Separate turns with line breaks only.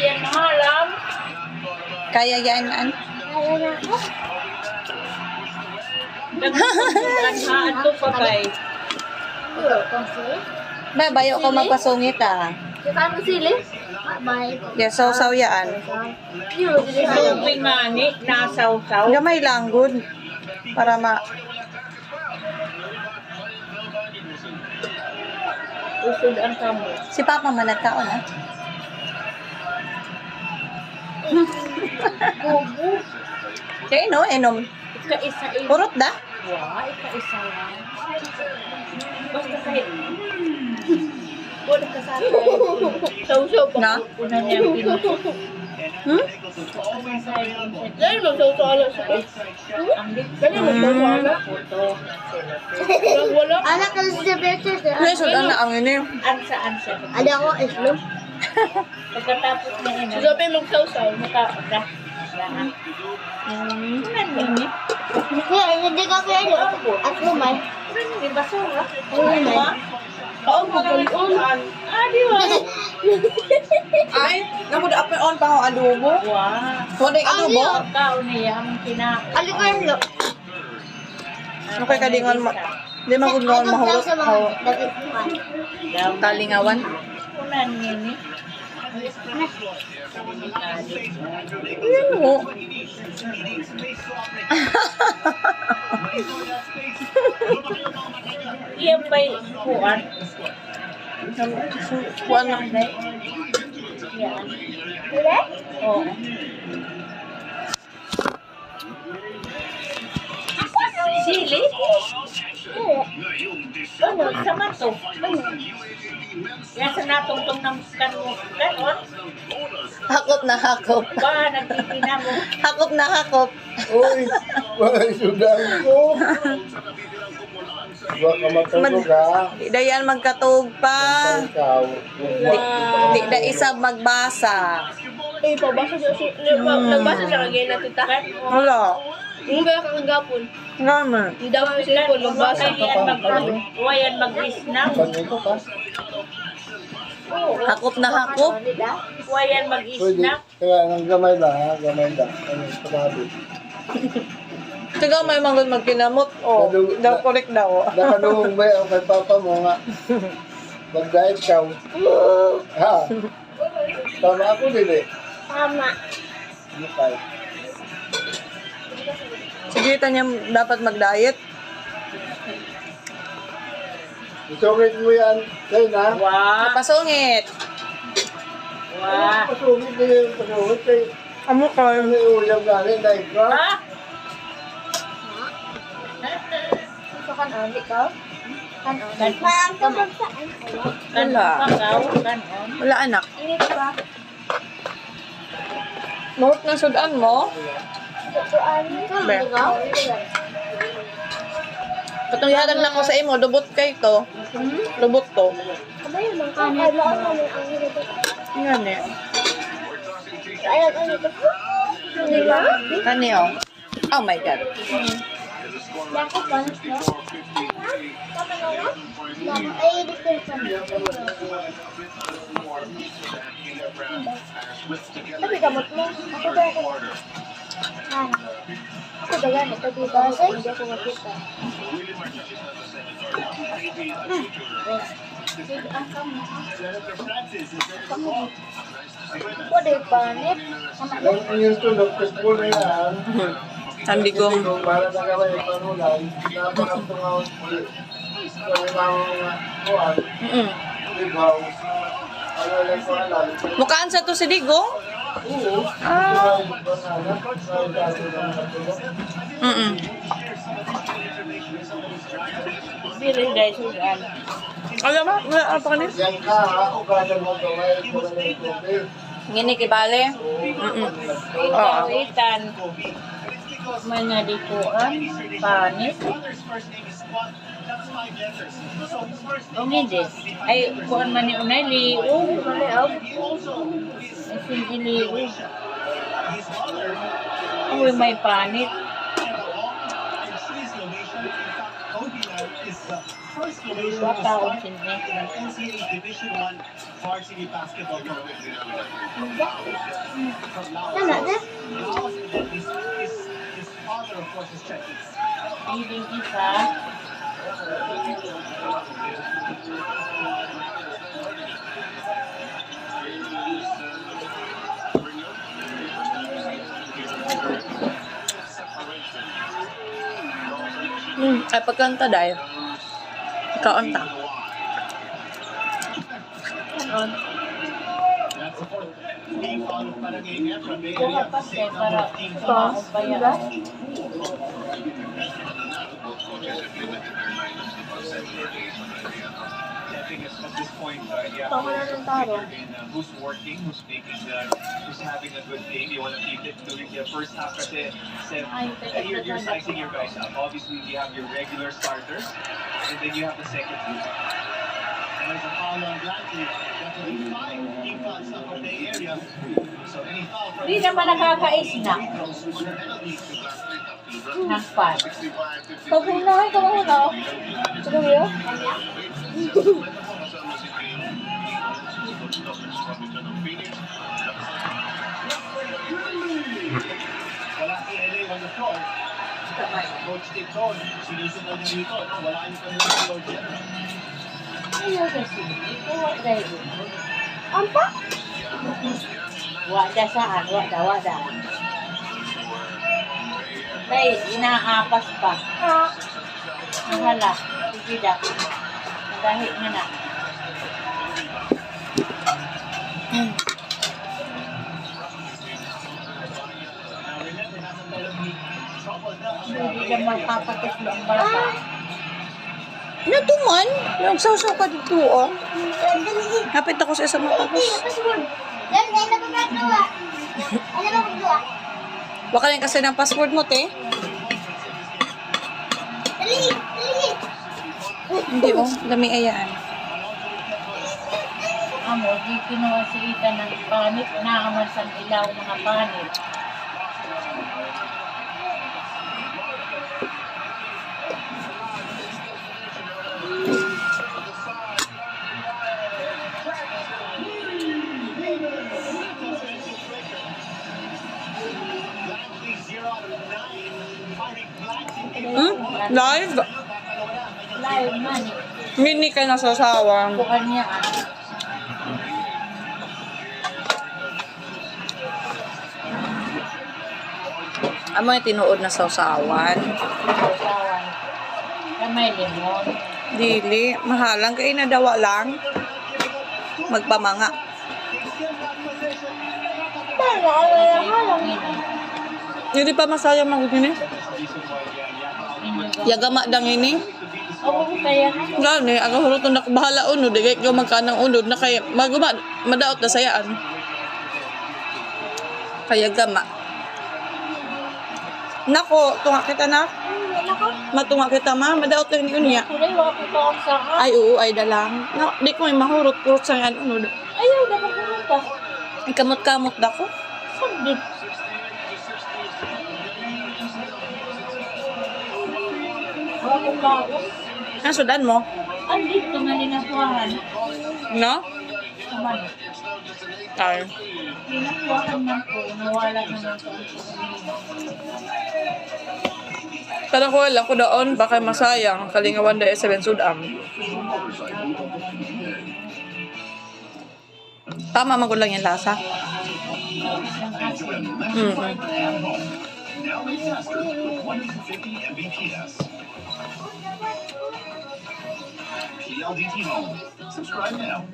Yan malam.
Kaya yan, an?
Kaya na ako.
Naghahaan to pa kay.
Wala kang sili.
Ba, bayo ko magpasungit ah.
Kita mo sili? Bye.
Yes, sausaw yan.
Yun, dili sa
Subing nga ni, nasaw-saw.
Gamay lang, good. Para
Usod ang kamo.
Si Papa man nagkaon ah.
bubu.
Kaya no, enom.
Ika-isa eh.
Purot da?
Wow, ika-isa lang. Basta kayo. Wala ka sa akin. Saw-saw pa.
Na?
Una niya ang pinuto.
Hmm?
Dahil magsaw-saw sa
Ang
Dali magsaw-saw.
puto.
Wala. Anak ka sa beses.
Ano sudan na ang ini?
An siya.
Ada ako islom.
Pagkatapos na yun.
Sabi magsaw-saw.
Naka-da. Nanini.
Kaya hindi ka pwede. At lumay.
Di basura.
Lumay.
Oo, magaling. Di ba?
Ay, naku da apay on pa ako adobo.
Wow.
Kodeng adobo.
Pagkao niya ang kinain.
Alikan lo.
Okay kadingon mo. Di magungon mahurot. Kalingawan.
Unan niya ni.
Yan mo.
Iya ba'y kuwan?
Kuan na.
Yan.
Wala?
Oo. Sili? Ano? Sama to? Yan sa natungtong ng kanon?
Hakop na hakop.
Ba, nagtitina mo?
Hakop na hakop.
Uy, wala sudan ko. Huwag ka matulog ha.
Di da yan magkatug pa.
Ikaw.
Di da isab magbasa.
Eh, pabasa siya. Nagbasa siya kagaya na tita.
Wala.
Yung ba kang gapon?
Ngaman.
Hindi daw ang cellphone. Nagbasa ka pa.
Wayan mag-isnaw.
Panito ka.
Hakop na hakop.
Wayan
Pwede.
mag-isnaw.
Kaya nang gamay lang ha. Gamay lang. Ano, pagkabi.
Tigaw may manggol magkinamot. Oh, daw correct daw.
Nakanungong ba yung kay papa mo nga. Mag-diet ka. Ha? Tama ako din eh.
Tama.
Ano tayo?
Sige, tanya dapat mag-diet.
Isungit mo yan. Sa'yo na.
Wow.
Pasungit.
Wow.
Pasungit na yung pasungit. Kaya
Amo ka.
ano yung ulam galing. Like, ha?
Ha?
Ito kanon, ikaw? Kanon.
Kanon.
Wala.
Pakaw. Kanon.
Wala anak.
Ini ba?
Mahot ng sudan mo.
Tutuan.
Be.
Ikaw?
Katong yatag lang ko sa imo, lubot kay to. Lubot to.
Abay, mga kanon.
Yan eh.
Ayan, ano ito? Hindi ba?
Kani oh. Oh my God.
Bako pa, no? Tama na na? Ay, dito sa Tapi gamot mo. Ako ba ako? Ako ba yan? Ito dito. Kasi hindi ako makita. Pwede panit.
Yung tulog, kasbol na yan.
Hindi kong
Para sa kamay, panulan. Napakatungaw. Kami mga kuwan. Ligaw. Ano lang ko alam.
mukhaan sa to si Digong.
Oo.
Ah.
Birin guys, sudan.
Alam mo, wala apa kanis?
Yan ka ha, o kada mo gawin ko na yung tubig.
Ngini kibale.
Ikaw, itan. Mga dikuan. Panit. O hindi. Ay, kuan man ni unay, liog. Ay, hindi liog. Uy, may panit. Dua taon sini.
NCAA Division I varsity basketball tournament. From Laos.
Nana, na?
Laos, and then his father, of course, is Chinese.
Ibig isa.
Ay, pagkanta dahil. Kaunta.
That's the fourth team foul of Paraguay from Bay
Kuha
Area.
pa siya para
Ito.
kumakumpaya.
I think at this point, yeah,
Ito, wala ng taro.
who's working, who's having a good game. You want to keep it during the first half kasi you're sizing your guys up. Obviously, you have your regular starters, and then you have the second group. And there's a foul on Bradley. That will be 5 team fouls now for Bay Area. So any foul from
Di naman nakakaisna
goes for the penalty.
ng pan.
Pag unahin ka muna. Sige, Will.
Wala si LA on the floor. Coach Dick doon. Sinusunod niya dito. Wala yung kanilang floor dyan.
Ayaw kasi. Kuha dahil.
Ampa?
Wada saan? Wada. Dahil inaapas pa.
Ha?
Hala. Sige da. Nagahi nga na.
Now remember, nasa penalty. Trouble na ang
Hindi ka magpapatiklo ang bata.
Natuman. Nagsasaw ka dito, oh. Kapit ako sa isang matapos.
Password. Dahil ngayon na pagkagawa. Ano ba magagawa?
Baka lang kasi ng password mo, te.
Dali! Dali!
Hindi, oh. Daming ayaan.
Amo, di kinuha si Ita ng panit. Naaman sa ilaw mga panit.
Bradley 0 out of 9. Fighting blacks in
Live?
Live man.
Hindi ka nasasawang.
Bukan niya
Amo yung tinuod na sausawan.
Usawan. Kamay limon.
Dili. Mahalang kayo na dawa lang. Magpamanga.
Tara, halang.
Hindi pa masayang magugin eh. Yagama dang ini.
Oo, kaya na.
Gani, ang hulot na bahala unod. Digay ka magkanang unod na kay madaot na sayaan. Kaya gama. Nako, tunga kita na. Matunga kita ma, madaot lang ni unya.
Kulay, wala ko pa ang saan.
Ay, oo, ay dalang. No, di ko may mahurot kurot sa yan unod.
Ayaw, dapat mo ka.
Ay, kamot-kamot na ko.
Sabit. Wala ko pa ako.
Sudan mo?
Andito nga linakuhaan.
No?
Kaman.
Ay.
Linakuhaan na ko. Nawala naman ko.
Kada ko lang ko doon, baka masayang. Kalingawan da 7 sudam. Tama man ko lang yung lasa.
Now made faster with 150 Mbps. PLDT Home. Subscribe now.